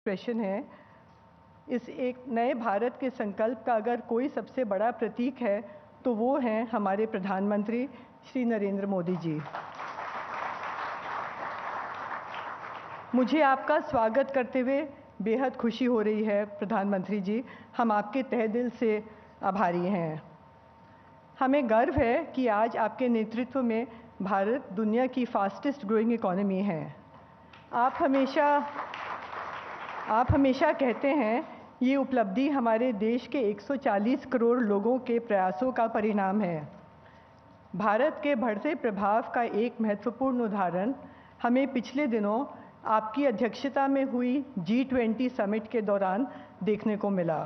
प्रश्न है, इस एक नए भारत के संकल्प का अगर कोई सबसे बड़ा प्रतीक है तो वो हैं हमारे प्रधानमंत्री श्री नरेंद्र मोदी जी। मुझे आपका स्वागत करते हुए बेहद खुशी हो रही है प्रधानमंत्री जी। हम आपके तहे दिल से आभारी हैं। हमें गर्व है कि आज आपके नेतृत्व में भारत दुनिया की फास्टेस्ट ग्रोइंग इकोनॉमी है। आप हमेशा कहते हैं ये उपलब्धि हमारे देश के 140 करोड़ लोगों के प्रयासों का परिणाम है। भारत के बढ़ते प्रभाव का एक महत्वपूर्ण उदाहरण हमें पिछले दिनों आपकी अध्यक्षता में हुई G20 समिट के दौरान देखने को मिला।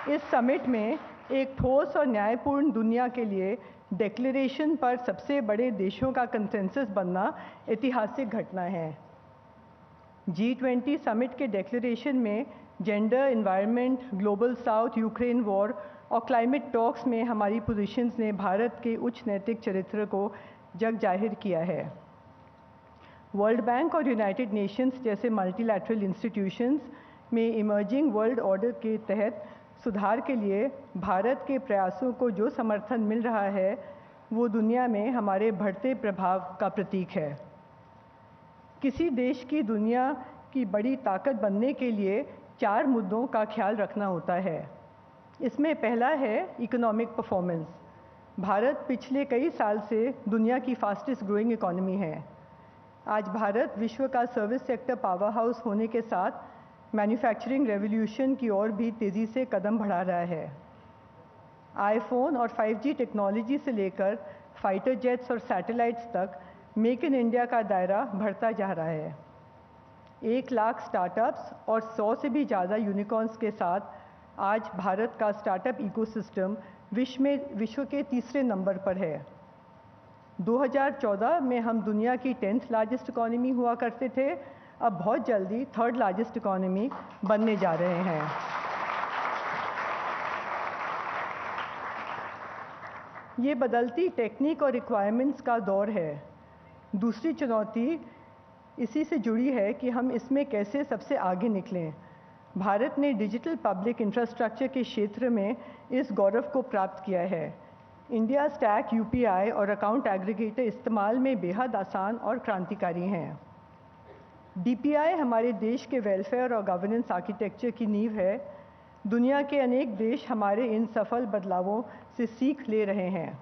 इस समिट में एक ठोस और न्यायपूर्ण दुनिया के लिए डिक्लेरेशन पर सबसे बड़े देशों का कंसेंसस बनना ऐतिहासिक घटना है। G20 समिट के डिक्लेरेशन में gender, environment, global south, Ukraine war और क्लाइमेट टॉक्स में हमारी पोजीशंस ने भारत के उच्च नैतिक चरित्र को जग जाहिर किया है। वर्ल्ड बैंक और यूनाइटेड नेशंस जैसे मल्टीलैटरल इंस्टीट्यूशंस में इमर्जिंग वर्ल्ड ऑर्डर के तहत सुधार के लिए भारत के प्रयासों को जो समर्थन मिल रहा है वो दुनिया में हमारे बढ़ते प्रभाव का प्रतीक है। किसी देश की दुनिया की बड़ी ताकत बनने के लिए 4 मुद्दों का ख्याल रखना होता है। इसमें पहला है इकोनॉमिक परफॉर्मेंस। भारत पिछले कई साल से दुनिया की फास्टेस्ट ग्रोइंग इकोनॉमी है। आज भारत विश्व का सर्विस सेक्टर पावर हाउस होने के साथ मैन्युफैक्चरिंग रेवोल्यूशन की ओर भी तेज़ी से कदम बढ़ा रहा है। आईफोन और 5G टेक्नोलॉजी से लेकर फाइटर जेट्स और सैटेलाइट्स तक मेक इन इंडिया का दायरा बढ़ता जा रहा है। 1 लाख स्टार्टअप्स और 100 से भी ज़्यादा यूनिकॉर्न्स के साथ आज भारत का स्टार्टअप इकोसिस्टम विश्व के तीसरे नंबर पर है। 2014 में हम दुनिया की 10th लार्जेस्ट इकोनॉमी हुआ करते थे, अब बहुत जल्दी 3rd लार्जेस्ट इकोनॉमी बनने जा रहे हैं। ये बदलती टेक्निक और रिक्वायरमेंट्स का दौर है। दूसरी चुनौती इसी से जुड़ी है कि हम इसमें कैसे सबसे आगे निकलें। भारत ने डिजिटल पब्लिक इंफ्रास्ट्रक्चर के क्षेत्र में इस गौरव को प्राप्त किया है। इंडिया स्टैक UPI और अकाउंट एग्रीगेटर इस्तेमाल में बेहद आसान और क्रांतिकारी हैं। DPI हमारे देश के वेलफेयर और गवर्नेंस आर्किटेक्चर की नींव है। दुनिया के अनेक देश हमारे इन सफल बदलावों से सीख ले रहे हैं।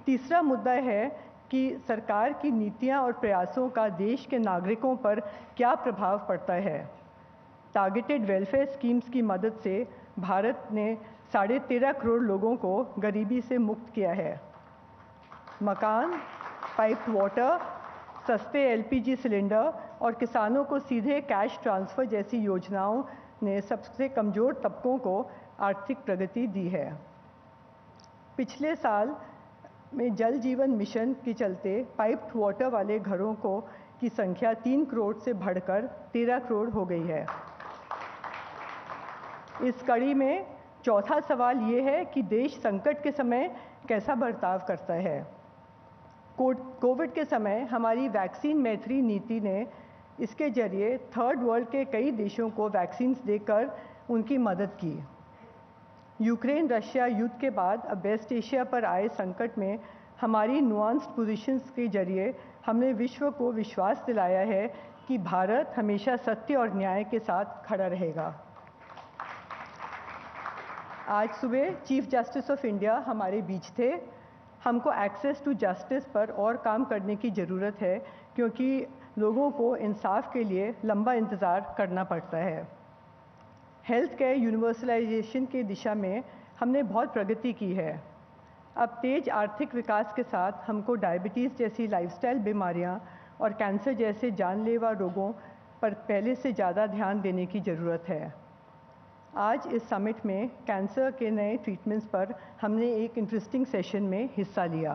तीसरा मुद्दा है कि सरकार की नीतियां और प्रयासों का देश के नागरिकों पर क्या प्रभाव पड़ता है। टारगेटेड वेलफेयर स्कीम्स की मदद से भारत ने 13.5 करोड़ लोगों को गरीबी से मुक्त किया है। मकान, पाइप्ड वाटर, सस्ते LPG सिलेंडर और किसानों को सीधे कैश ट्रांसफ़र जैसी योजनाओं ने सबसे कमज़ोर तबकों को आर्थिक प्रगति दी है। पिछले साल में जल जीवन मिशन के चलते पाइप्ड वाटर वाले घरों की संख्या 3 करोड़ से बढ़कर 13 करोड़ हो गई है। इस कड़ी में चौथा सवाल ये है कि देश संकट के समय कैसा बर्ताव करता है। कोविड के समय हमारी वैक्सीन मैत्री नीति ने इसके जरिए 3rd वर्ल्ड के कई देशों को वैक्सीन्स देकर उनकी मदद की। यूक्रेन रशिया युद्ध के बाद अब वेस्ट एशिया पर आए संकट में हमारी नुआंस्ड पोजीशंस के जरिए हमने विश्व को विश्वास दिलाया है कि भारत हमेशा सत्य और न्याय के साथ खड़ा रहेगा। आज सुबह चीफ जस्टिस ऑफ इंडिया हमारे बीच थे। हमको एक्सेस टू जस्टिस पर और काम करने की ज़रूरत है क्योंकि लोगों को इंसाफ के लिए लंबा इंतज़ार करना पड़ता है। हेल्थ केयर यूनिवर्सलाइजेशन की दिशा में हमने बहुत प्रगति की है। अब तेज़ आर्थिक विकास के साथ हमको डायबिटीज़ जैसी लाइफस्टाइल बीमारियां और कैंसर जैसे जानलेवा रोगों पर पहले से ज़्यादा ध्यान देने की ज़रूरत है। आज इस समिट में कैंसर के नए ट्रीटमेंट्स पर हमने एक इंटरेस्टिंग सेशन में हिस्सा लिया।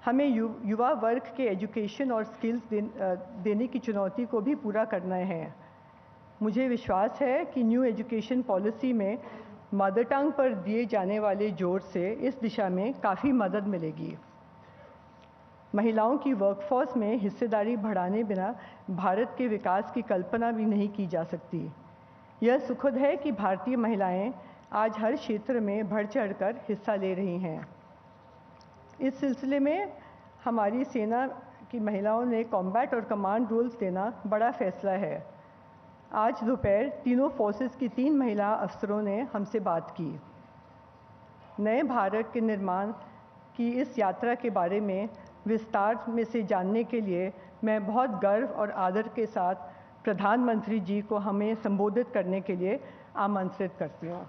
हमें युवा वर्ग के एजुकेशन और स्किल्स देने की चुनौती को भी पूरा करना है। मुझे विश्वास है कि न्यू एजुकेशन पॉलिसी में मदर टंग पर दिए जाने वाले जोर से इस दिशा में काफ़ी मदद मिलेगी। महिलाओं की वर्कफोर्स में हिस्सेदारी बढ़ाने बिना भारत के विकास की कल्पना भी नहीं की जा सकती। यह सुखद है कि भारतीय महिलाएं आज हर क्षेत्र में बढ़ चढ़कर हिस्सा ले रही हैं। इस सिलसिले में हमारी सेना की महिलाओं ने कॉम्बैट और कमांड रोल्स देना बड़ा फैसला है। आज दोपहर तीनों फोर्सेस की 3 महिला अफसरों ने हमसे बात की। नए भारत के निर्माण की इस यात्रा के बारे में विस्तार में से जानने के लिए मैं बहुत गर्व और आदर के साथ प्रधानमंत्री जी को हमें संबोधित करने के लिए आमंत्रित करती हूँ।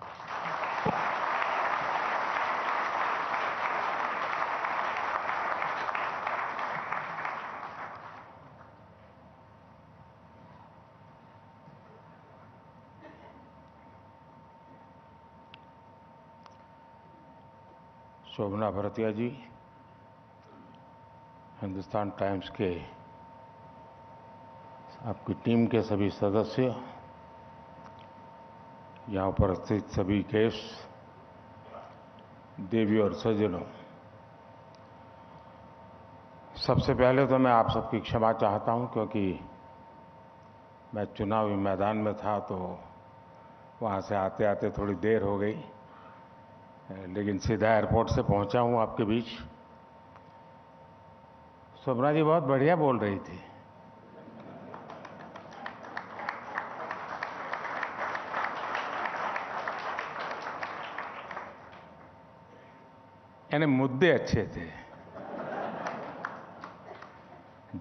शोभना भरतिया जी, हिंदुस्तान टाइम्स के आपकी टीम के सभी सदस्य, यहाँ उपस्थित सभी गेस्ट, देवी और सज्जनों, सबसे पहले तो मैं आप सबकी क्षमा चाहता हूं क्योंकि मैं चुनावी मैदान में था तो वहाँ से आते आते थोड़ी देर हो गई, लेकिन सीधा एयरपोर्ट से पहुंचा हूं आपके बीच। शोभना जी बहुत बढ़िया बोल रही थी। यानी मुद्दे अच्छे थे,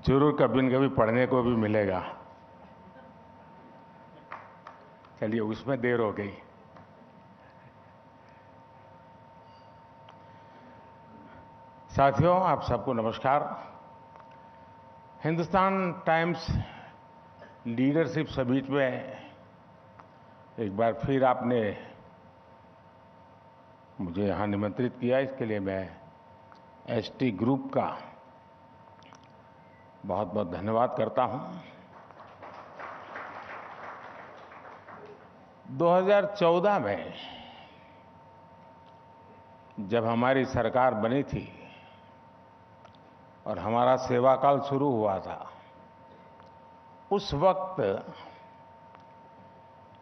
जरूर कभी न कभी पढ़ने को भी मिलेगा। चलिए, उसमें देर हो गई। साथियों, आप सबको नमस्कार। हिंदुस्तान टाइम्स लीडरशिप समिट में एक बार फिर आपने मुझे यहाँ निमंत्रित किया, इसके लिए मैं एसटी ग्रुप का बहुत बहुत धन्यवाद करता हूँ। 2014 में जब हमारी सरकार बनी थी और हमारा सेवाकाल शुरू हुआ था, उस वक्त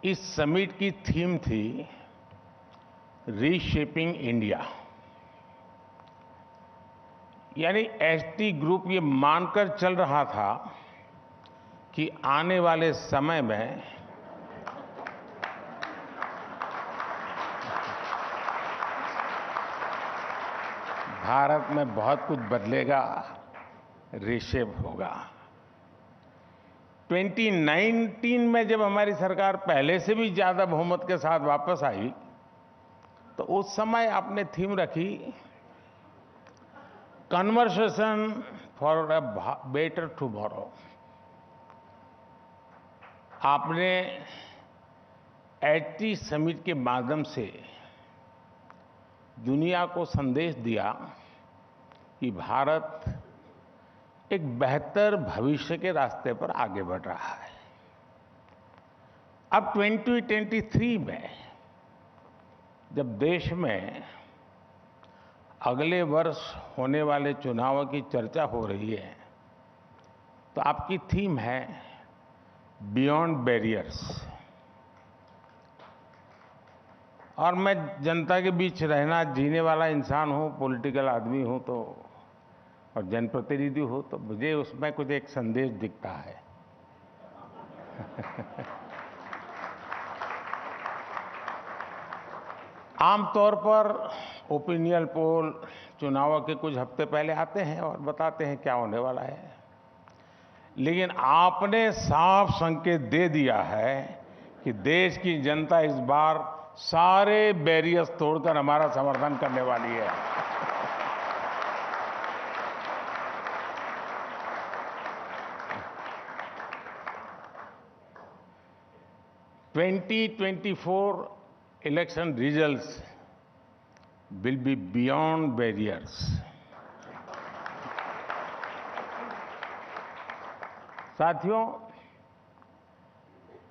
इस समिट की थीम थी रीशेपिंग इंडिया। यानी एसटी ग्रुप ये मानकर चल रहा था कि आने वाले समय में भारत में बहुत कुछ बदलेगा, रीशेप होगा। 2019 में जब हमारी सरकार पहले से भी ज्यादा बहुमत के साथ वापस आई, तो उस समय आपने थीम रखी conversation for a better tomorrow. आपने एसटी समिट के माध्यम से दुनिया को संदेश दिया कि भारत एक बेहतर भविष्य के रास्ते पर आगे बढ़ रहा है। अब 2023 में जब देश में अगले वर्ष होने वाले चुनाव की चर्चा हो रही है, तो आपकी थीम है बियॉन्ड बैरियर्स। और मैं जनता के बीच रहना जीने वाला इंसान हूं, पॉलिटिकल आदमी हूं, तो और जनप्रतिनिधि हूं, तो मुझे उसमें कुछ एक संदेश दिखता है। आमतौर पर ओपिनियन पोल चुनाव के कुछ हफ्ते पहले आते हैं और बताते हैं क्या होने वाला है, लेकिन आपने साफ संकेत दे दिया है कि देश की जनता इस बार सारे बैरियर्स तोड़कर हमारा समर्थन करने वाली है। (2024) election results will be beyond barriers. साथियों,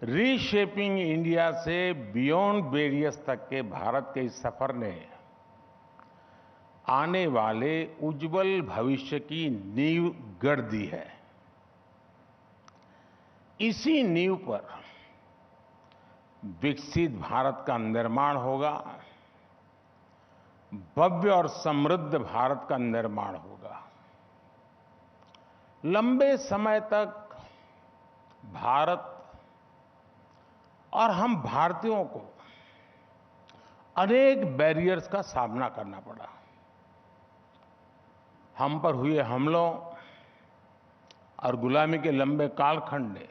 रीशेपिंग इंडिया से बियॉन्ड बैरियर्स तक के भारत के इस सफर ने आने वाले उज्जवल भविष्य की नींव गढ़ दी है। इसी नींव पर विकसित भारत का निर्माण होगा, भव्य और समृद्ध भारत का निर्माण होगा। लंबे समय तक भारत और हम भारतीयों को अनेक बैरियर्स का सामना करना पड़ा। हम पर हुए हमलों और गुलामी के लंबे कालखंड ने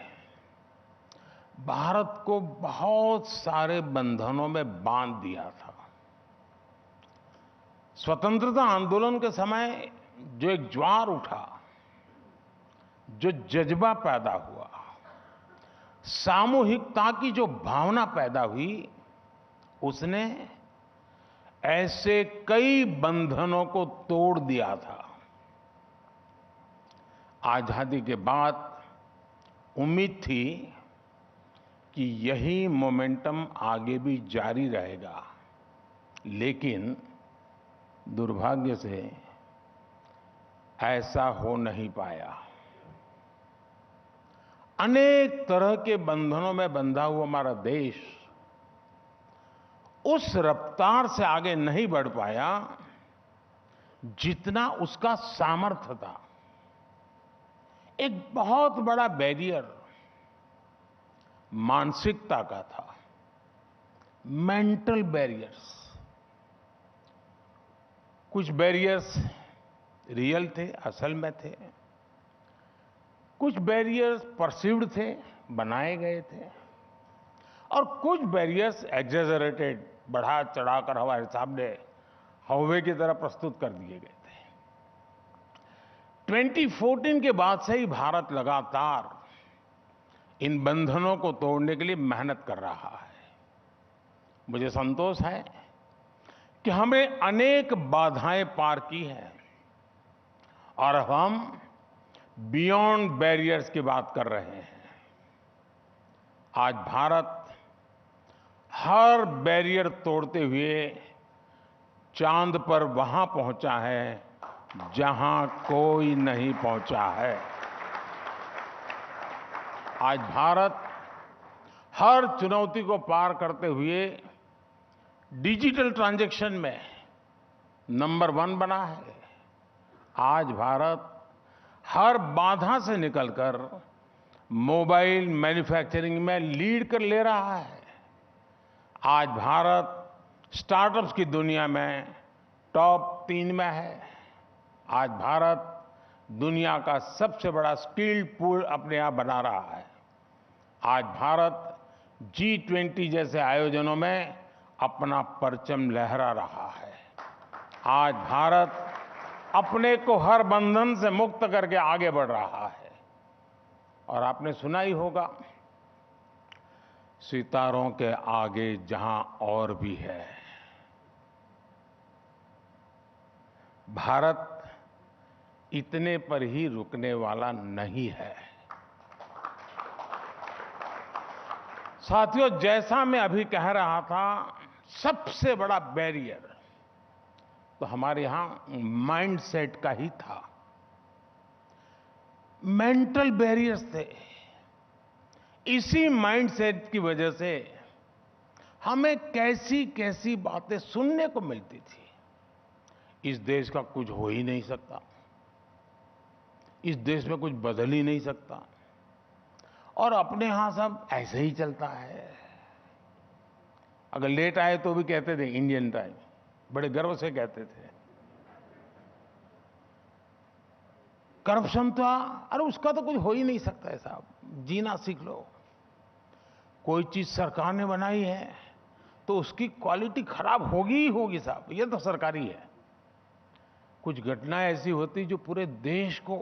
भारत को बहुत सारे बंधनों में बांध दिया था। स्वतंत्रता आंदोलन के समय जो एक ज्वार उठा, जो जज्बा पैदा हुआ, सामूहिकता की जो भावना पैदा हुई, उसने ऐसे कई बंधनों को तोड़ दिया था। आजादी के बाद उम्मीद थी कि यही मोमेंटम आगे भी जारी रहेगा, लेकिन दुर्भाग्य से ऐसा हो नहीं पाया। अनेक तरह के बंधनों में बंधा हुआ हमारा देश उस रफ्तार से आगे नहीं बढ़ पाया जितना उसका सामर्थ्य था। एक बहुत बड़ा बैरियर मानसिकता का था, मेंटल बैरियर्स। कुछ बैरियर्स रियल थे, असल में थे। कुछ बैरियर्स परसीव्ड थे, बनाए गए थे। और कुछ बैरियर्स एग्जेजरेटेड, बढ़ा चढ़ाकर हमारे सामने हौवे की तरह प्रस्तुत कर दिए गए थे। 2014 के बाद से ही भारत लगातार इन बंधनों को तोड़ने के लिए मेहनत कर रहा है। मुझे संतोष है कि हमने अनेक बाधाएं पार की हैं और अब हम बियॉन्ड बैरियर्स की बात कर रहे हैं। आज भारत हर बैरियर तोड़ते हुए चांद पर वहां पहुंचा है जहां कोई नहीं पहुंचा है। आज भारत हर चुनौती को पार करते हुए डिजिटल ट्रांजैक्शन में नंबर 1 बना है। आज भारत हर बाधा से निकलकर मोबाइल मैन्युफैक्चरिंग में लीड कर ले रहा है। आज भारत स्टार्टअप्स की दुनिया में टॉप 3 में है। आज भारत दुनिया का सबसे बड़ा स्किल्ड पूल अपने आप बना रहा है। आज भारत G20 जैसे आयोजनों में अपना परचम लहरा रहा है। आज भारत अपने को हर बंधन से मुक्त करके आगे बढ़ रहा है। और आपने सुना ही होगा, सितारों के आगे जहां और भी है। भारत इतने पर ही रुकने वाला नहीं है। साथियों, जैसा मैं अभी कह रहा था, सबसे बड़ा बैरियर तो हमारे यहां माइंडसेट का ही था। मेंटल बैरियर्स थे। इसी माइंडसेट की वजह से हमें कैसी कैसी बातें सुनने को मिलती थी। इस देश का कुछ हो ही नहीं सकता, इस देश में कुछ बदल ही नहीं सकता, और अपने यहां सब ऐसे ही चलता है। अगर लेट आए तो भी कहते थे इंडियन टाइम, बड़े गर्व से कहते थे। करप्शन था, अरे उसका तो कुछ हो ही नहीं सकता है साहब, जीना सीख लो। कोई चीज सरकार ने बनाई है तो उसकी क्वालिटी खराब होगी ही होगी साहब, ये तो सरकारी है। कुछ घटनाएं ऐसी होती जो पूरे देश को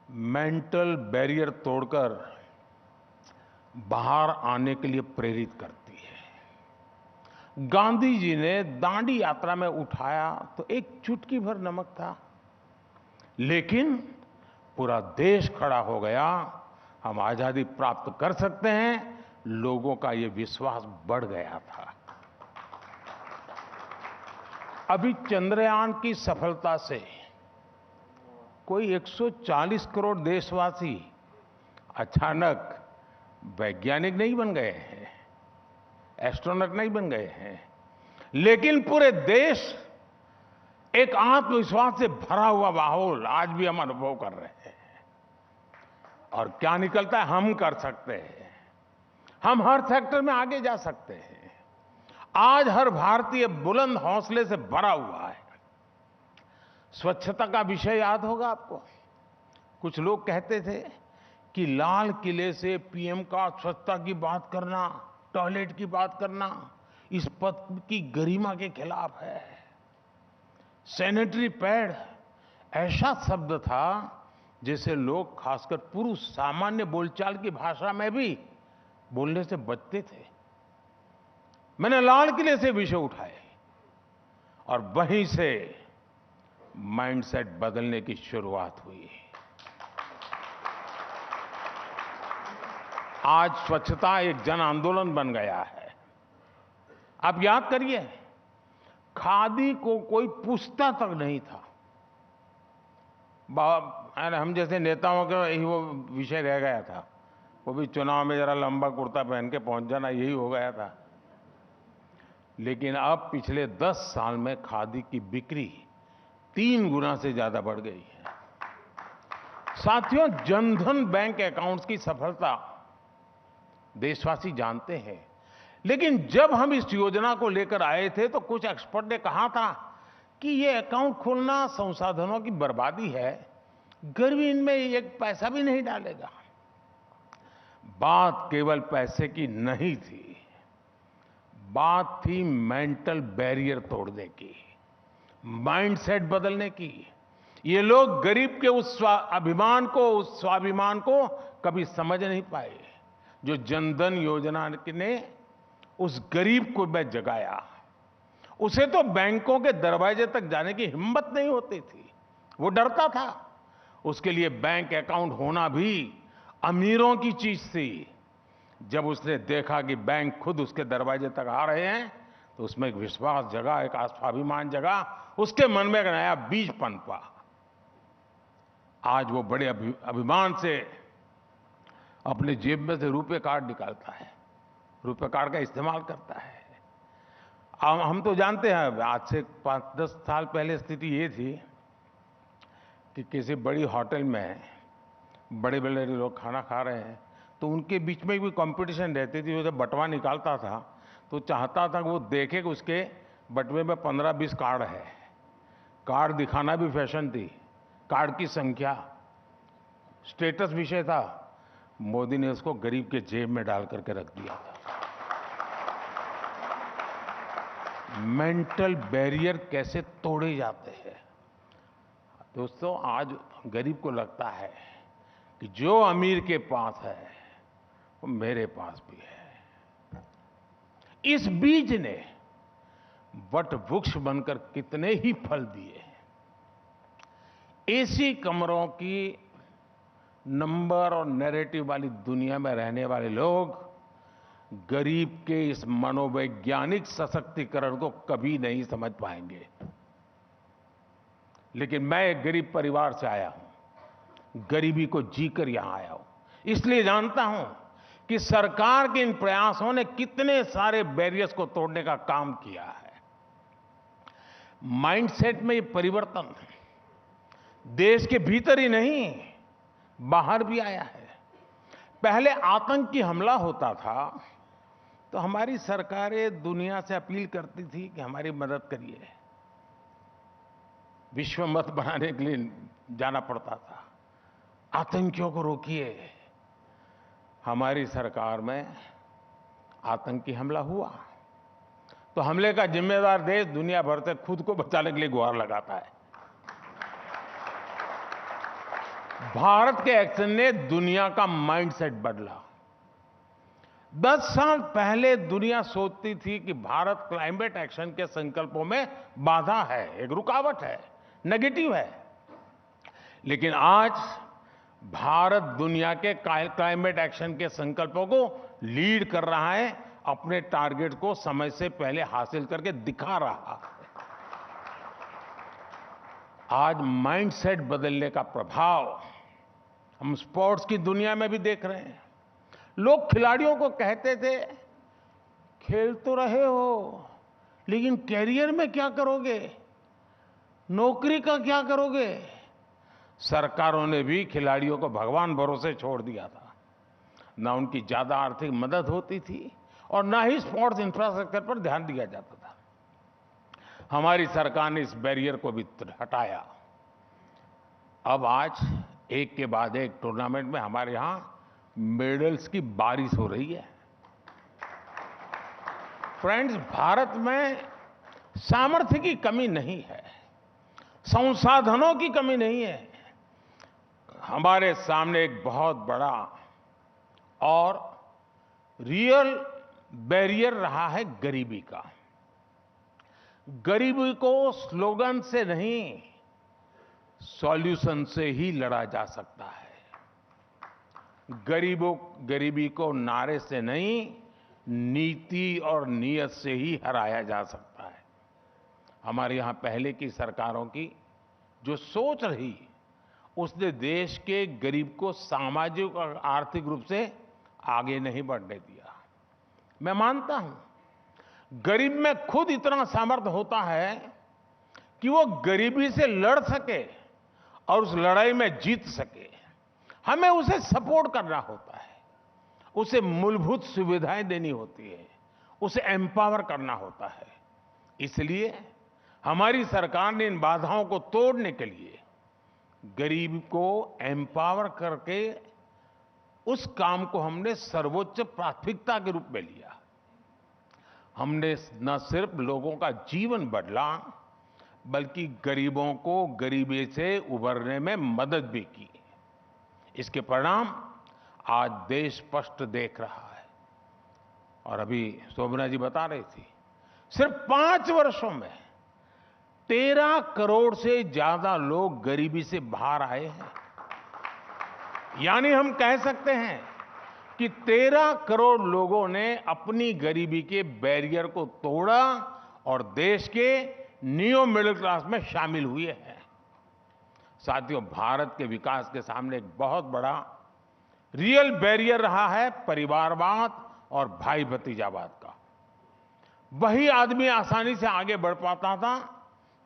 मेंटल बैरियर तोड़कर बाहर आने के लिए प्रेरित करती है। गांधी जी ने दांडी यात्रा में उठाया तो एक चुटकी भर नमक था, लेकिन पूरा देश खड़ा हो गया। हम आजादी प्राप्त कर सकते हैं, लोगों का ये विश्वास बढ़ गया था। अभी चंद्रयान की सफलता से कोई 140 करोड़ देशवासी अचानक वैज्ञानिक नहीं बन गए हैं, एस्ट्रोनॉट नहीं बन गए हैं, लेकिन पूरे देश एक आत्मविश्वास से भरा हुआ माहौल आज भी हम अनुभव कर रहे हैं। और क्या निकलता है, हम कर सकते हैं, हम हर सेक्टर में आगे जा सकते हैं। आज हर भारतीय बुलंद हौसले से भरा हुआ है। स्वच्छता का विषय याद होगा आपको। कुछ लोग कहते थे कि लाल किले से पीएम का स्वच्छता की बात करना, टॉयलेट की बात करना इस पद की गरिमा के खिलाफ है। सैनिटरी पैड ऐसा शब्द था जिसे लोग, खासकर पुरुष, सामान्य बोलचाल की भाषा में भी बोलने से बचते थे। मैंने लाल किले से विषय उठाए और वहीं से माइंडसेट बदलने की शुरुआत हुई। आज स्वच्छता एक जन आंदोलन बन गया है। आप याद करिए, खादी को कोई पूछता तक नहीं था। हम जैसे नेताओं का यही वो विषय रह गया था। वो भी चुनाव में जरा लंबा कुर्ता पहन के पहुंच जाना, यही हो गया था। लेकिन अब पिछले 10 साल में खादी की बिक्री 3 गुना से ज्यादा बढ़ गई है। साथियों, जनधन बैंक अकाउंट्स की सफलता देशवासी जानते हैं। लेकिन जब हम इस योजना को लेकर आए थे तो कुछ एक्सपर्ट ने कहा था कि ये अकाउंट खोलना संसाधनों की बर्बादी है, गरीब इनमें एक पैसा भी नहीं डालेगा। बात केवल पैसे की नहीं थी, बात थी मेंटल बैरियर तोड़ने की, माइंडसेट बदलने की। ये लोग गरीब के उस अभिमान को, उस स्वाभिमान को कभी समझ नहीं पाए जो जनधन योजना ने उस गरीब को मैं जगाया। उसे तो बैंकों के दरवाजे तक जाने की हिम्मत नहीं होती थी, वो डरता था। उसके लिए बैंक अकाउंट होना भी अमीरों की चीज थी। जब उसने देखा कि बैंक खुद उसके दरवाजे तक आ रहे हैं तो उसमें एक विश्वास जगा, एक स्वाभिमान जगा, उसके मन में एक नया बीज पनपा। आज वो बड़े अभिमान से अपने जेब में से रुपए कार्ड निकालता है, रुपए कार्ड का इस्तेमाल करता है। हम तो जानते हैं, आज से 5-10 साल पहले स्थिति ये थी कि किसी बड़ी होटल में बड़े बड़े लोग खाना खा रहे हैं तो उनके बीच में भी कंपटीशन रहती थी। जब बटवा निकालता था तो चाहता था कि वो देखे कि उसके बटवे में 15-20 कार्ड है। कार्ड दिखाना भी फैशन थी, कार्ड की संख्या स्टेटस विषय था। मोदी ने उसको गरीब के जेब में डाल करके रख दिया था। मेंटल बैरियर कैसे तोड़े जाते हैं दोस्तों। आज गरीब को लगता है कि जो अमीर के पास है वो मेरे पास भी है। इस बीज ने वट वृक्ष बनकर कितने ही फल दिए। एसी कमरों की नंबर और नैरेटिव वाली दुनिया में रहने वाले लोग गरीब के इस मनोवैज्ञानिक सशक्तिकरण को कभी नहीं समझ पाएंगे। लेकिन मैं एक गरीब परिवार से आया हूं, गरीबी को जीकर यहां आया हूं, इसलिए जानता हूं कि सरकार के इन प्रयासों ने कितने सारे बैरियर्स को तोड़ने का काम किया है। माइंडसेट में ये परिवर्तन देश के भीतर ही नहीं, बाहर भी आया है। पहले आतंकी हमला होता था तो हमारी सरकारें दुनिया से अपील करती थी कि हमारी मदद करिए। विश्व मत बनाने के लिए जाना पड़ता था, आतंकियों को रोकिए। हमारी सरकार में आतंकी हमला हुआ तो हमले का जिम्मेदार देश दुनिया भर से खुद को बचाने के लिए गुहार लगाता है। भारत के एक्शन ने दुनिया का माइंडसेट बदला। 10 साल पहले दुनिया सोचती थी कि भारत क्लाइमेट एक्शन के संकल्पों में बाधा है, एक रुकावट है, नेगेटिव है। लेकिन आज भारत दुनिया के क्लाइमेट एक्शन के संकल्पों को लीड कर रहा है, अपने टारगेट को समय से पहले हासिल करके दिखा रहा है। आज माइंडसेट बदलने का प्रभाव हम स्पोर्ट्स की दुनिया में भी देख रहे हैं। लोग खिलाड़ियों को कहते थे, खेल तो रहे हो, लेकिन कैरियर में क्या करोगे, नौकरी का क्या करोगे। सरकारों ने भी खिलाड़ियों को भगवान भरोसे छोड़ दिया था। ना उनकी ज्यादा आर्थिक मदद होती थी और ना ही स्पोर्ट्स इंफ्रास्ट्रक्चर पर ध्यान दिया जाता था। हमारी सरकार ने इस बैरियर को भी हटाया। अब आज एक के बाद एक टूर्नामेंट में हमारे यहां मेडल्स की बारिश हो रही है। फ्रेंड्स, भारत में सामर्थ्य की कमी नहीं है, संसाधनों की कमी नहीं है। हमारे सामने एक बहुत बड़ा और रियल बैरियर रहा है गरीबी का। गरीबी को स्लोगन से नहीं, सॉल्यूशन से ही लड़ा जा सकता है। गरीबी को नारे से नहीं, नीति और नीयत से ही हराया जा सकता है। हमारे यहां पहले की सरकारों की जो सोच रही, उसने देश के गरीब को सामाजिक और आर्थिक रूप से आगे नहीं बढ़ने दिया। मैं मानता हूं, गरीब में खुद इतना सामर्थ्य होता है कि वो गरीबी से लड़ सके और उस लड़ाई में जीत सके। हमें उसे सपोर्ट करना होता है, उसे मूलभूत सुविधाएं देनी होती है, उसे एम्पावर करना होता है। इसलिए हमारी सरकार ने इन बाधाओं को तोड़ने के लिए गरीब को एम्पावर करके उस काम को हमने सर्वोच्च प्राथमिकता के रूप में लिया। हमने न सिर्फ लोगों का जीवन बदला, बल्कि गरीबों को गरीबी से उबरने में मदद भी की। इसके परिणाम आज देश स्पष्ट देख रहा है। और अभी शोभना जी बता रही थी, सिर्फ 5 वर्षों में 13 करोड़ से ज्यादा लोग गरीबी से बाहर आए हैं। यानी हम कह सकते हैं कि 13 करोड़ लोगों ने अपनी गरीबी के बैरियर को तोड़ा और देश के नियो मिडिल क्लास में शामिल हुए हैं। साथियों, भारत के विकास के सामने एक बहुत बड़ा रियल बैरियर रहा है परिवारवाद और भाई भतीजावाद का। वही आदमी आसानी से आगे बढ़ पाता था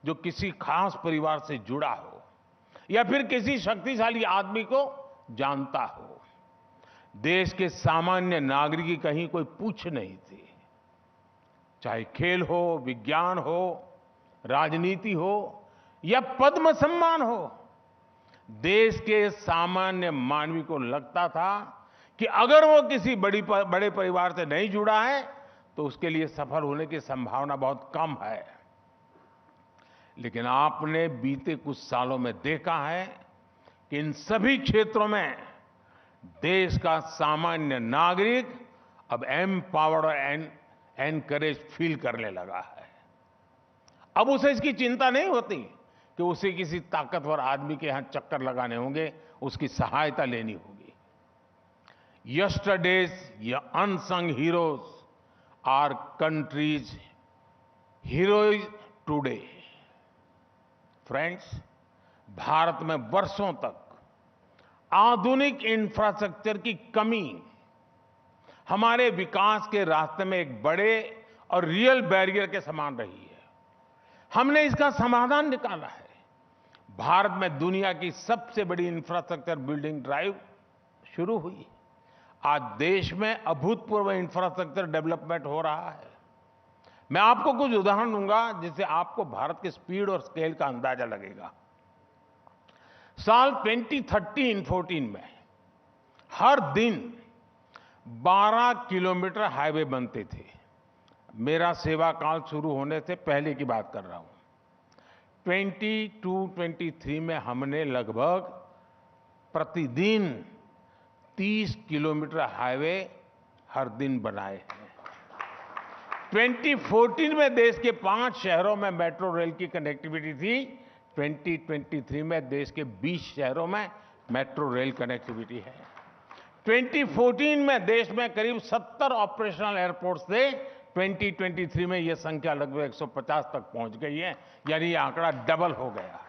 जो किसी खास परिवार से जुड़ा हो या फिर किसी शक्तिशाली आदमी को जानता हो। देश के सामान्य नागरिक की कहीं कोई पूछ नहीं थी। चाहे खेल हो, विज्ञान हो, राजनीति हो या पद्म सम्मान हो, देश के सामान्य मानवी को लगता था कि अगर वो किसी बड़े परिवार से नहीं जुड़ा है तो उसके लिए सफल होने की संभावना बहुत कम है। लेकिन आपने बीते कुछ सालों में देखा है कि इन सभी क्षेत्रों में देश का सामान्य नागरिक अब एम्पावर्ड और एनकरेज फील करने लगा है। अब उसे इसकी चिंता नहीं होती कि उसे किसी ताकतवर आदमी के यहां चक्कर लगाने होंगे, उसकी सहायता लेनी होगी। यस्टरडेज या unsung heroes are country's heroes today. Friends, Bharat में वर्षों तक आधुनिक इंफ्रास्ट्रक्चर की कमी हमारे विकास के रास्ते में एक बड़े और रियल बैरियर के समान रही है। हमने इसका समाधान निकाला है। भारत में दुनिया की सबसे बड़ी इंफ्रास्ट्रक्चर बिल्डिंग ड्राइव शुरू हुई। आज देश में अभूतपूर्व इंफ्रास्ट्रक्चर डेवलपमेंट हो रहा है। मैं आपको कुछ उदाहरण दूंगा जिससे आपको भारत के स्पीड और स्केल का अंदाजा लगेगा। साल 2013-14 में हर दिन 12 किलोमीटर हाईवे बनते थे। मेरा सेवा काल शुरू होने से पहले की बात कर रहा हूं। 22-23 में हमने लगभग प्रतिदिन 30 किलोमीटर हाईवे हर दिन बनाए हैं। 2014 में देश के 5 शहरों में मेट्रो रेल की कनेक्टिविटी थी। 2023 में देश के 20 शहरों में मेट्रो रेल कनेक्टिविटी है। 2014 में देश में करीब 70 ऑपरेशनल एयरपोर्ट्स थे। 2023 में यह संख्या लगभग 150 तक पहुंच गई है, यानी ये आंकड़ा डबल हो गया।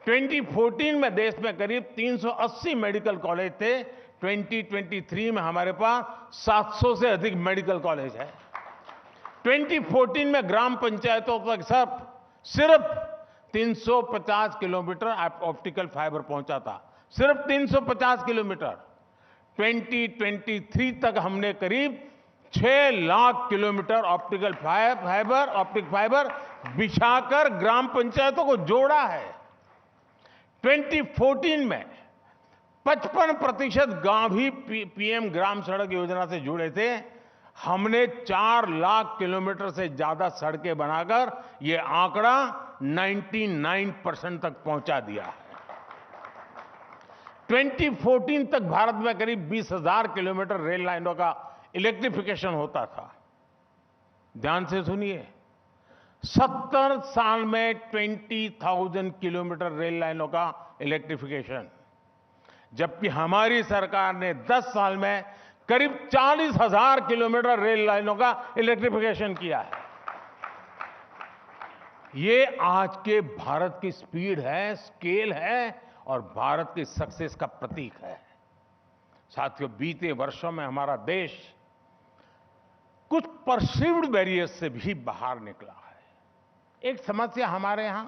2014 में देश में करीब 380 मेडिकल कॉलेज थे। 2023 में हमारे पास 700 से अधिक मेडिकल कॉलेज है। 2014 में ग्राम पंचायतों तक सब सिर्फ 350 किलोमीटर ऑप्टिकल फाइबर पहुंचा था, सिर्फ 350 किलोमीटर। 2023 तक हमने करीब 6 लाख किलोमीटर ऑप्टिक फाइबर बिछाकर ग्राम पंचायतों को जोड़ा है। 2014 में 55% गांव ही पीएम ग्राम सड़क योजना से जुड़े थे। हमने 4 लाख किलोमीटर से ज्यादा सड़कें बनाकर ये आंकड़ा 99% तक पहुंचा दिया है। 2014 तक भारत में करीब 20,000 किलोमीटर रेल लाइनों का इलेक्ट्रिफिकेशन होता था। ध्यान से सुनिए, 70 साल में 20,000 किलोमीटर रेल लाइनों का इलेक्ट्रिफिकेशन, जबकि हमारी सरकार ने 10 साल में करीब 40,000 किलोमीटर रेल लाइनों का इलेक्ट्रिफिकेशन किया है। ये आज के भारत की स्पीड है, स्केल है और भारत की सक्सेस का प्रतीक है। साथियों, बीते वर्षों में हमारा देश कुछ परसीव्ड बैरियर्स से भी बाहर निकला है। एक समस्या हमारे यहां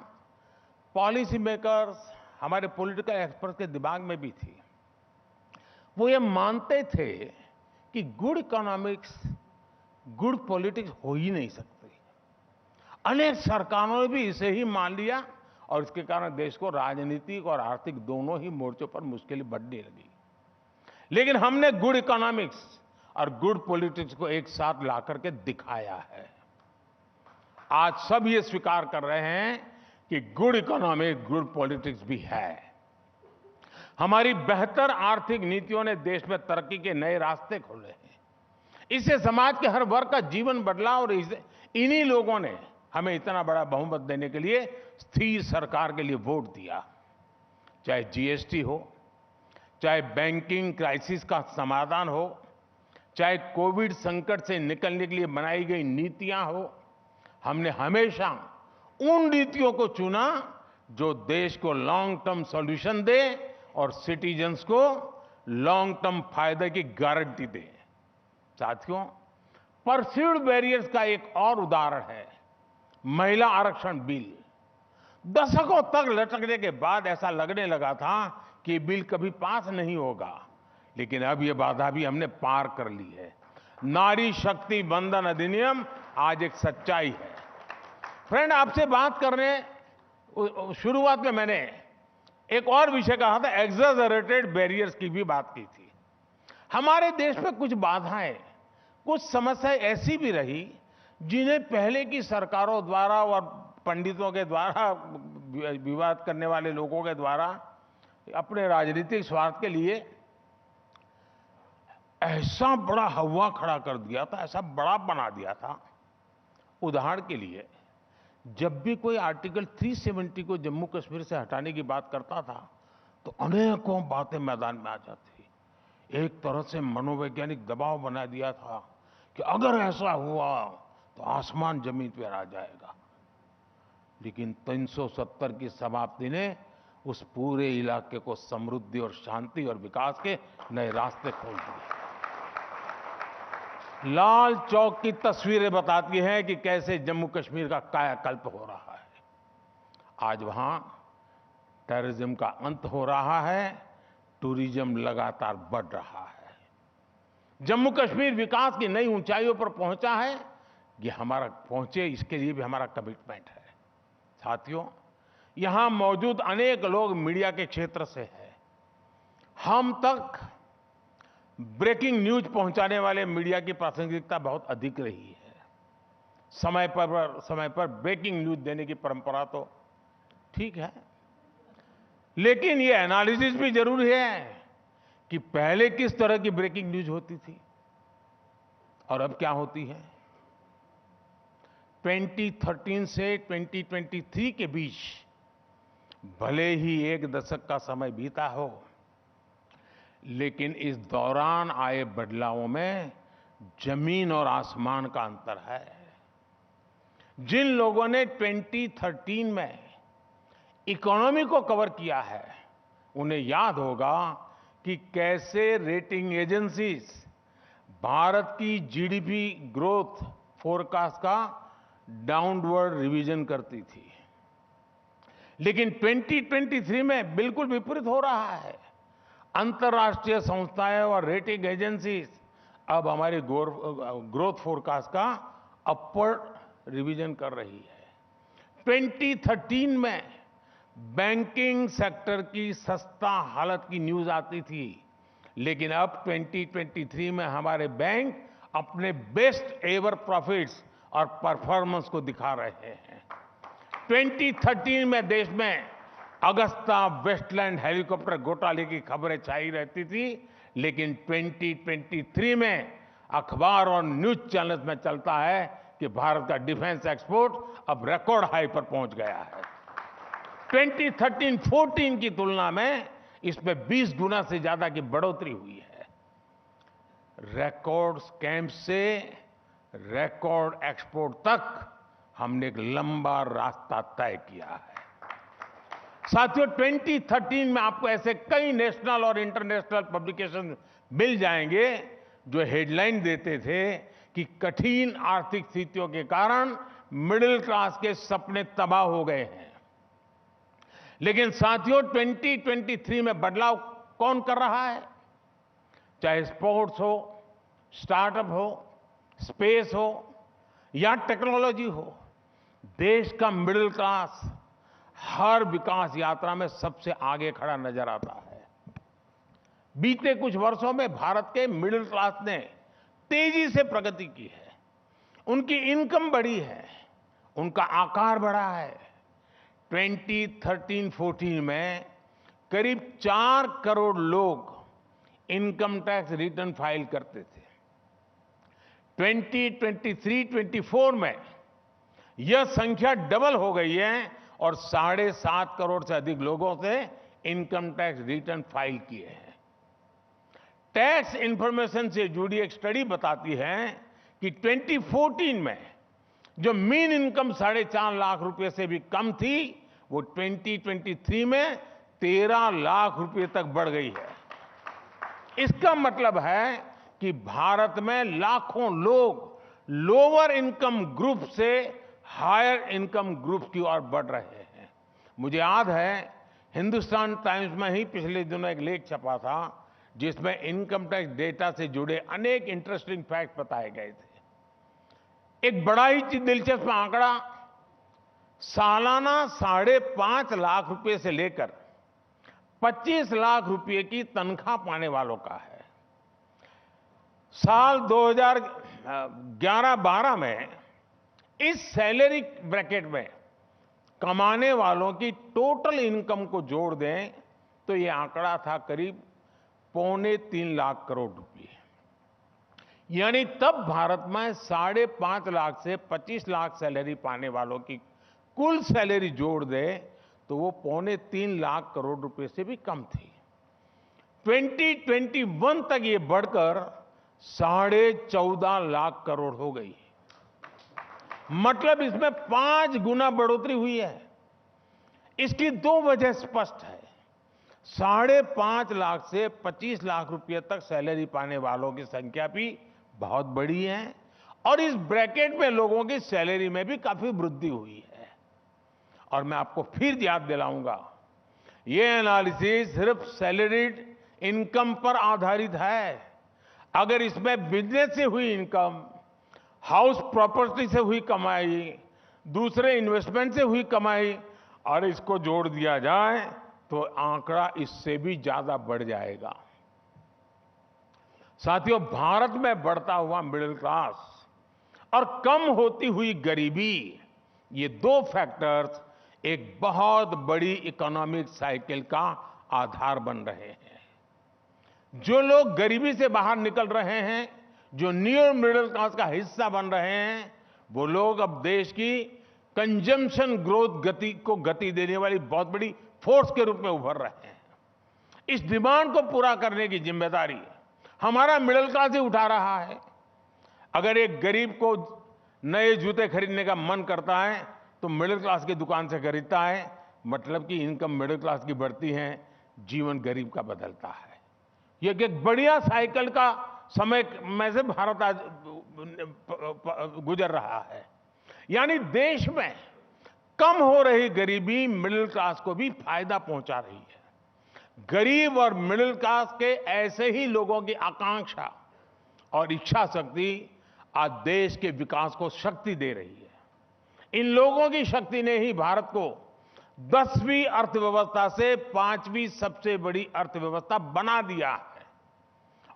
पॉलिसी मेकर्स, हमारे पॉलिटिकल एक्सपर्ट के दिमाग में भी थी। वो ये मानते थे कि गुड इकोनॉमिक्स, गुड पॉलिटिक्स हो ही नहीं सकती। अनेक सरकारों ने भी इसे ही मान लिया और इसके कारण देश को राजनीतिक और आर्थिक दोनों ही मोर्चों पर मुश्किलें बढ़ने लगी। लेकिन हमने गुड इकोनॉमिक्स और गुड पॉलिटिक्स को एक साथ ला करके दिखाया है। आज सब ये स्वीकार कर रहे हैं कि गुड इकोनॉमिक्स, गुड पॉलिटिक्स भी है। हमारी बेहतर आर्थिक नीतियों ने देश में तरक्की के नए रास्ते खोले हैं। इससे समाज के हर वर्ग का जीवन बदला और इन्हीं लोगों ने हमें इतना बड़ा बहुमत देने के लिए स्थिर सरकार के लिए वोट दिया। चाहे जीएसटी हो, चाहे बैंकिंग क्राइसिस का समाधान हो, चाहे कोविड संकट से निकलने के लिए बनाई गई नीतियां हो, हमने हमेशा उन नीतियों को चुना जो देश को लॉन्ग टर्म सॉल्यूशन दे और सिटीजन्स को लॉन्ग टर्म फायदे की गारंटी दे। साथियों, परसीव्ड बैरियर्स का एक और उदाहरण है महिला आरक्षण बिल। दशकों तक लटकने के बाद ऐसा लगने लगा था कि ये बिल कभी पास नहीं होगा, लेकिन अब ये बाधा भी हमने पार कर ली है। नारी शक्ति वंदन अधिनियम आज एक सच्चाई है। फ्रेंड, आपसे बात करने शुरुआत में मैंने एक और विषय कहा था, एक्सैजरेटेड बैरियर्स की भी बात की थी। हमारे देश में कुछ बाधाएं, कुछ समस्याएं ऐसी भी रही जिन्हें पहले की सरकारों द्वारा और पंडितों के द्वारा, विवाद करने वाले लोगों के द्वारा अपने राजनीतिक स्वार्थ के लिए ऐसा बड़ा हवा खड़ा कर दिया था, ऐसा बड़ा बना दिया था। उदाहरण के लिए, जब भी कोई आर्टिकल 370 को जम्मू कश्मीर से हटाने की बात करता था तो अनेकों बातें मैदान में आ जाती। एक तरह से मनोवैज्ञानिक दबाव बना दिया था कि अगर ऐसा हुआ तो आसमान जमीन पर आ जाएगा। लेकिन 370 की समाप्ति ने उस पूरे इलाके को समृद्धि और शांति और विकास के नए रास्ते खोल दिए। लाल चौक की तस्वीरें बताती हैं कि कैसे जम्मू कश्मीर का कायाकल्प हो रहा है। आज वहां टेररिज्म का अंत हो रहा है, टूरिज्म लगातार बढ़ रहा है, जम्मू कश्मीर विकास की नई ऊंचाइयों पर पहुंचा है। ये हमारा पहुंचे, इसके लिए भी हमारा कमिटमेंट है। साथियों, यहां मौजूद अनेक लोग मीडिया के क्षेत्र से हैं। हम तक ब्रेकिंग न्यूज पहुंचाने वाले मीडिया की प्रासंगिकता बहुत अधिक रही है। समय पर ब्रेकिंग न्यूज देने की परंपरा तो ठीक है, लेकिन ये एनालिसिस भी जरूरी है कि पहले किस तरह की ब्रेकिंग न्यूज होती थी और अब क्या होती है। 2013 से 2023 के बीच भले ही एक दशक का समय बीता हो, लेकिन इस दौरान आए बदलावों में जमीन और आसमान का अंतर है। जिन लोगों ने 2013 में इकोनॉमी को कवर किया है, उन्हें याद होगा कि कैसे रेटिंग एजेंसीज भारत की जीडीपी ग्रोथ फोरकास्ट का डाउनवर्ड रिवीजन करती थी। लेकिन 2023 में बिल्कुल विपरीत हो रहा है। अंतर्राष्ट्रीय संस्थाएं और रेटिंग एजेंसीज अब हमारी ग्रोथ फोरकास्ट का अपवर्ड रिवीजन कर रही है। 2013 में बैंकिंग सेक्टर की सस्ता हालत की न्यूज आती थी, लेकिन अब 2023 में हमारे बैंक अपने बेस्ट एवर प्रॉफिट्स और परफॉर्मेंस को दिखा रहे हैं। 2013 में देश में अगस्ता वेस्टलैंड हेलीकॉप्टर घोटाले की खबरें छाई रहती थी, लेकिन 2023 में अखबार और न्यूज चैनल्स में चलता है कि भारत का डिफेंस एक्सपोर्ट अब रिकॉर्ड हाई पर पहुंच गया है। 2013-14 की तुलना में इसमें 20 गुना से ज्यादा की बढ़ोतरी हुई है। रिकॉर्ड स्कैम से रिकॉर्ड एक्सपोर्ट तक हमने एक लंबा रास्ता तय किया है। साथियों, 2013 में आपको ऐसे कई नेशनल और इंटरनेशनल पब्लिकेशन मिल जाएंगे जो हेडलाइन देते थे कि कठिन आर्थिक स्थितियों के कारण मिडिल क्लास के सपने तबाह हो गए हैं। लेकिन साथियों, 2023 में बदलाव कौन कर रहा है? चाहे स्पोर्ट्स हो, स्टार्टअप हो, स्पेस हो या टेक्नोलॉजी हो, देश का मिडिल क्लास हर विकास यात्रा में सबसे आगे खड़ा नजर आता है। बीते कुछ वर्षों में भारत के मिडिल क्लास ने तेजी से प्रगति की है। उनकी इनकम बढ़ी है, उनका आकार बढ़ा है। 2013-14 में करीब 4 करोड़ लोग इनकम टैक्स रिटर्न फाइल करते थे। 2023-24 में यह संख्या डबल हो गई है और 7.5 करोड़ से अधिक लोगों से इनकम टैक्स रिटर्न फाइल किए हैं। टैक्स इंफॉर्मेशन से जुड़ी एक स्टडी बताती है कि 2014 में जो मीन इनकम 4.5 लाख रुपए से भी कम थी, वो 2023 में 13 लाख रुपए तक बढ़ गई है। इसका मतलब है कि भारत में लाखों लोग लोअर इनकम ग्रुप से हायर इनकम ग्रुप की ओर बढ़ रहे हैं। मुझे याद है, हिंदुस्तान टाइम्स में ही पिछले दिनों एक लेख छपा था जिसमें इनकम टैक्स डेटा से जुड़े अनेक इंटरेस्टिंग फैक्ट बताए गए थे। एक बड़ा ही दिलचस्प आंकड़ा सालाना 5.5 लाख रुपए से लेकर 25 लाख रुपए की तनख्वाह पाने वालों का है। साल 2011-12 में इस सैलरी ब्रैकेट में कमाने वालों की टोटल इनकम को जोड़ दें तो यह आंकड़ा था करीब 2.25 लाख करोड़ रुपए। यानी तब भारत में 5.5 लाख से 25 लाख सैलरी पाने वालों की कुल सैलरी जोड़ दे तो वो 2.25 लाख करोड़ रुपए से भी कम थी। 2021 तक ये बढ़कर 14.5 लाख करोड़ हो गई। मतलब इसमें 5 गुना बढ़ोतरी हुई है। इसकी 2 वजह स्पष्ट है। 5.5 लाख से 25 लाख रुपए तक सैलरी पाने वालों की संख्या भी बहुत बड़ी है और इस ब्रैकेट में लोगों की सैलरी में भी काफी वृद्धि हुई है। और मैं आपको फिर याद दिलाऊंगा, यह एनालिसिस सिर्फ सैलरीड इनकम पर आधारित है। अगर इसमें बिजनेस से हुई इनकम, हाउस प्रॉपर्टी से हुई कमाई, दूसरे इन्वेस्टमेंट से हुई कमाई और इसको जोड़ दिया जाए तो आंकड़ा इससे भी ज्यादा बढ़ जाएगा। साथियों, भारत में बढ़ता हुआ मिडिल क्लास और कम होती हुई गरीबी, ये 2 फैक्टर्स एक बहुत बड़ी इकोनॉमिक साइकिल का आधार बन रहे हैं। जो लोग गरीबी से बाहर निकल रहे हैं, जो न्यू मिडिल क्लास का हिस्सा बन रहे हैं, वो लोग अब देश की कंजम्पशन ग्रोथ को गति देने वाली बहुत बड़ी फोर्स के रूप में उभर रहे हैं। इस डिमांड को पूरा करने की जिम्मेदारी हमारा मिडिल क्लास ही उठा रहा है। अगर एक गरीब को नए जूते खरीदने का मन करता है तो मिडिल क्लास की दुकान से खरीदता है, मतलब कि इनकम मिडिल क्लास की बढ़ती है, जीवन गरीब का बदलता है। ये एक बढ़िया साइकिल का समय में से भारत आज गुजर रहा है। यानी देश में कम हो रही गरीबी मिडिल क्लास को भी फायदा पहुंचा रही है। गरीब और मिडिल क्लास के ऐसे ही लोगों की आकांक्षा और इच्छा शक्ति आज देश के विकास को शक्ति दे रही है। इन लोगों की शक्ति ने ही भारत को 10वीं अर्थव्यवस्था से 5वीं सबसे बड़ी अर्थव्यवस्था बना दिया है।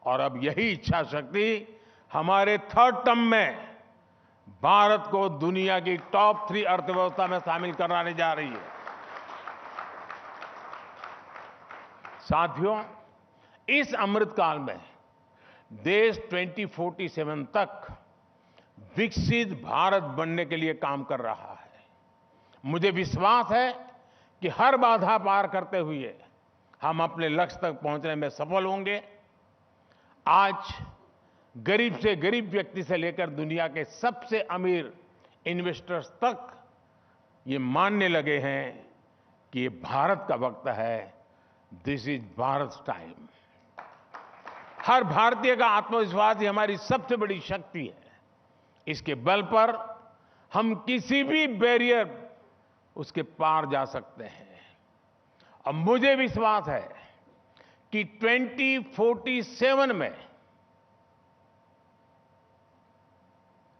और अब यही इच्छा शक्ति हमारे थर्ड टर्म में भारत को दुनिया की टॉप 3 अर्थव्यवस्था में शामिल कराने जा रही है। साथियों, इस अमृतकाल में देश 2047 तक विकसित भारत बनने के लिए काम कर रहा है। मुझे विश्वास है कि हर बाधा पार करते हुए हम अपने लक्ष्य तक पहुंचने में सफल होंगे। आज गरीब से गरीब व्यक्ति से लेकर दुनिया के सबसे अमीर इन्वेस्टर्स तक ये मानने लगे हैं कि ये भारत का वक्त है। This is Bharat time. हर भारतीय का आत्मविश्वास ही हमारी सबसे बड़ी शक्ति है। इसके बल पर हम किसी भी बैरियर उसके पार जा सकते हैं। अब मुझे विश्वास है कि 2047 में,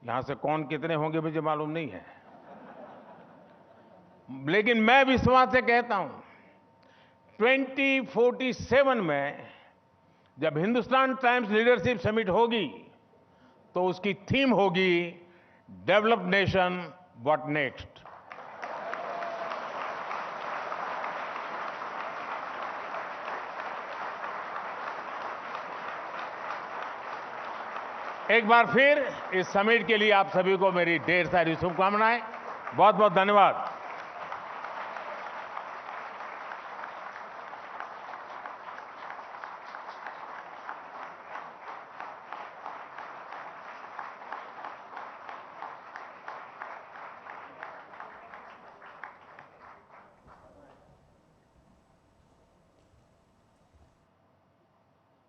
यहां से कौन कितने होंगे मुझे मालूम नहीं है, लेकिन मैं विश्वास से कहता हूं 2047 में जब हिंदुस्तान टाइम्स लीडरशिप समिट होगी तो उसकी थीम होगी डेवलप्ड नेशन व्हाट नेक्स्ट। एक बार फिर इस समिट के लिए आप सभी को मेरी ढेर सारी शुभकामनाएं। बहुत बहुत धन्यवाद।